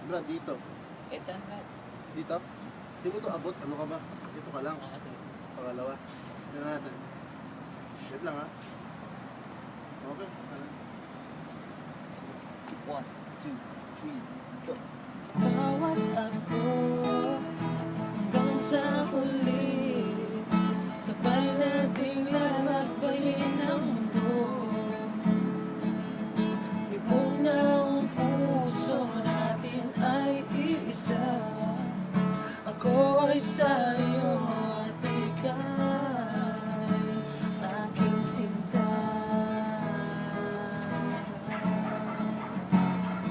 Brad, dito. Kahit saan, Brad. Dito? Hindi mo to abot. Ano ka ba? Dito ka lang. Kasi, Pangalawa. Tignan natin. Wait lang ha. Okay. 1, 2, 3, go. Bawat ako hanggang sa huli, sabay nating lalakbayin ang mundo. Libong ng puso natin ay iisa. Ako ay sa'yo at ika'y aking sinta.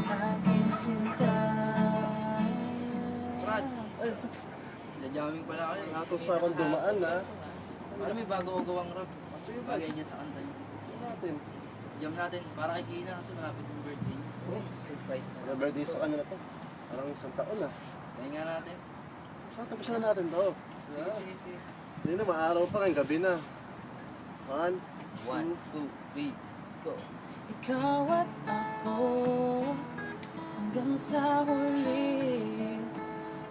Aking sinta. Brad, jamming pala kayo. Atos sa akong dumaan ha. Ano may bago o gawang rap? Sige, Bagay niya sa kanta niya. Tignan natin. Jam natin, para kay Gina kasi malapit yung birthday niya. Oh, surprise na. May birthday sa kanya na to. Parang isang taon na. Kaya nga natin. Saan tapos na natin to? Sige, sige, sige. Hindi na, maaraw pa ngayon. Gabi na. 1, 1, 2, 3, go. Ikaw at ako hanggang sa huli,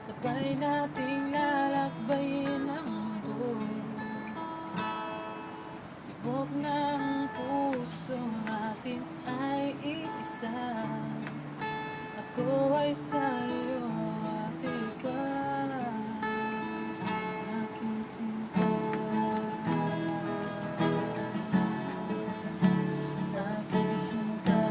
sabay nating lalakbayin ang mundo. Tibok ng puso natin ay iisa. Ako ay sa'yo at ikaw aking sinta. Aking sinta.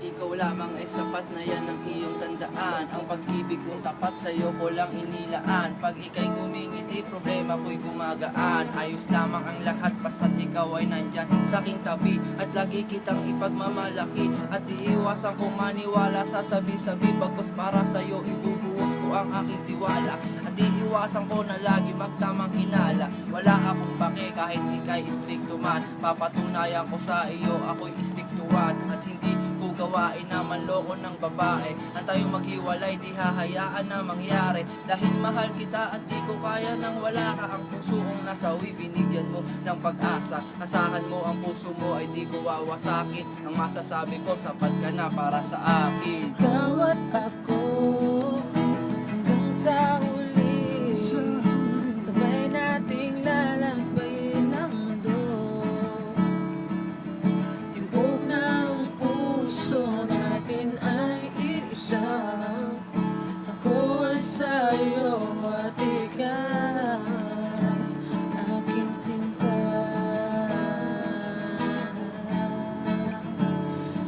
Ikaw lamang ay sapat na yan ang iyong tandaan. Ang pag-ibig kong tapat sa'yo ko lang inilaan. Pag ika'y ngumingiti, problema ko'y gumagaan. Ayos lamang ang lahat basta't ikaw ay nandyan sa aking tabi. At lagi kitang ipagmamalaki. At iiwasan kong maniwala sa sabi-sabi. Bagos para sa'yo, ibubuhos ko ang aking tiwala. At iiwasan ko na lagi magtamang hinala. Wala akong bake kahit ika'y stricto man. Papatunayan ko sa iyo, ako'y istiktuan. At hindi ko gawain na manloko ng babae. Ang tayo maghiwalay, di hahayaan na mangyari. Dahil mahal kita at di ko kaya nang wala ka. Ang puso kong nasawi, binigyan mo ng pag-asa. Asahan mo ang puso mo ay di ko wawasakin. Ang masasabi ko, sapat ka na para sa akin. Ikaw at ako hanggang sa huli, sabay nating lalakbayin ang mundo. Timbog ng puso natin ay iisa. Ako ay sa'yo at ikaw aking sinta.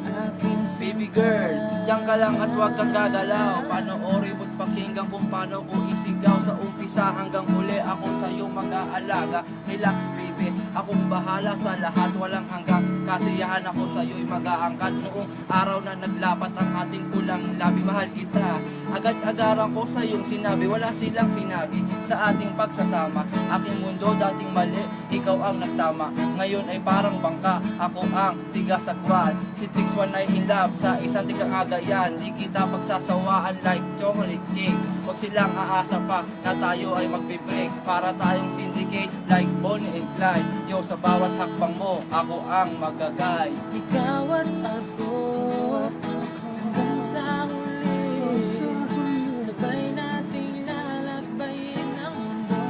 Aking sinta. Baby girl, diyan ka lang at huwag kang gagalaw. Panoorin mo't pakinggan kung paano ko isigaw. Sa umpisa hanggang huli ako sa'yo mag-aalaga. Relax baby, akong bahala sa lahat. Walang hanggang kasiyahan ako sa'yo'y mag-aangkat. Noong araw na naglapat ang ating pulang labi, mahal kita. Agad-agaran ko sa iyong sinabi, wala silang sinabi sa ating pagsasama. Aking mundo dating mali, ikaw ang nagtama. Ngayon ay parang bangka, ako ang tigasagwan. Si Trix One ay in love sa isang tigakagayan. Di kita pagsasawaan like chocolate cake. Huwag silang aasa pa na tayo ay magbe-break. Para tayong syndicate like Bonnie and Clyde. Yo, sa bawat hakbang mo, ako ang magagay. Ikaw at ako hanggang sa huli, sabay nating lalakbayin ang mundo.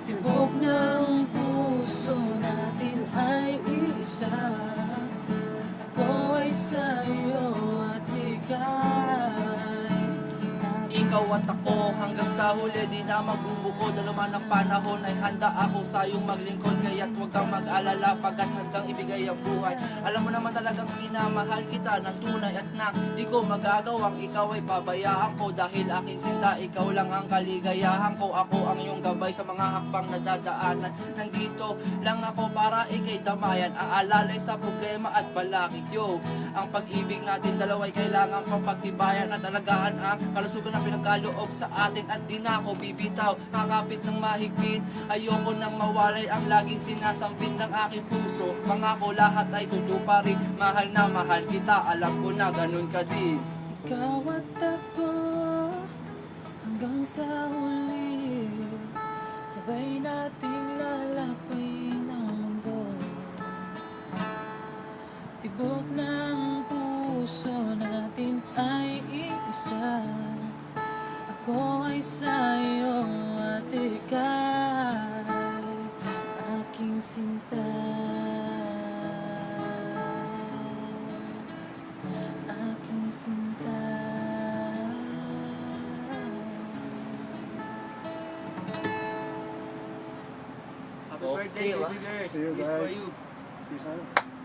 Tibok ng puso natin ay isa. Ako ay sa'yo at ika'y Ikaw at ako hanggang sa huli, di na magbubukod. Aluman ng panahon ay handa ako sa iyong maglingkod. Kaya't huwag kang mag-alala pagkat hanggang ibigay ang buhay. Alam mo naman talagang minamahal kita ng tunay at na di ko magagawang ikaw ay pabayaan ko. Dahil aking sinta, ikaw lang ang kaligayahan ko. Ako ang iyong gabay sa mga hakbang na dadaanan. Nandito lang ako para ikay damayan. Aalalay sa problema at balakid yo. Ang pag-ibig natin dalawa'y kailangan pang pagtibayan at alagaan ang kalusugan na pinagkaloob sa atin. At di na ako bibitaw, kakapit ng mahigpit. Ayoko nang mawalay ang laging sinasambit ng aking puso. Pangako lahat ay tutuparin. Mahal na mahal kita, alam ko na ganun ka din. ikaw at ako hanggang sa huli, sabay nating lalakbayin ang mundo. tibok ng puso natin ay iisa. Ako ay sa'yo at ika'y aking sinta. Aking sinta. Happy birthday, Okay, baby girl. See you This for guys. you. Peace out.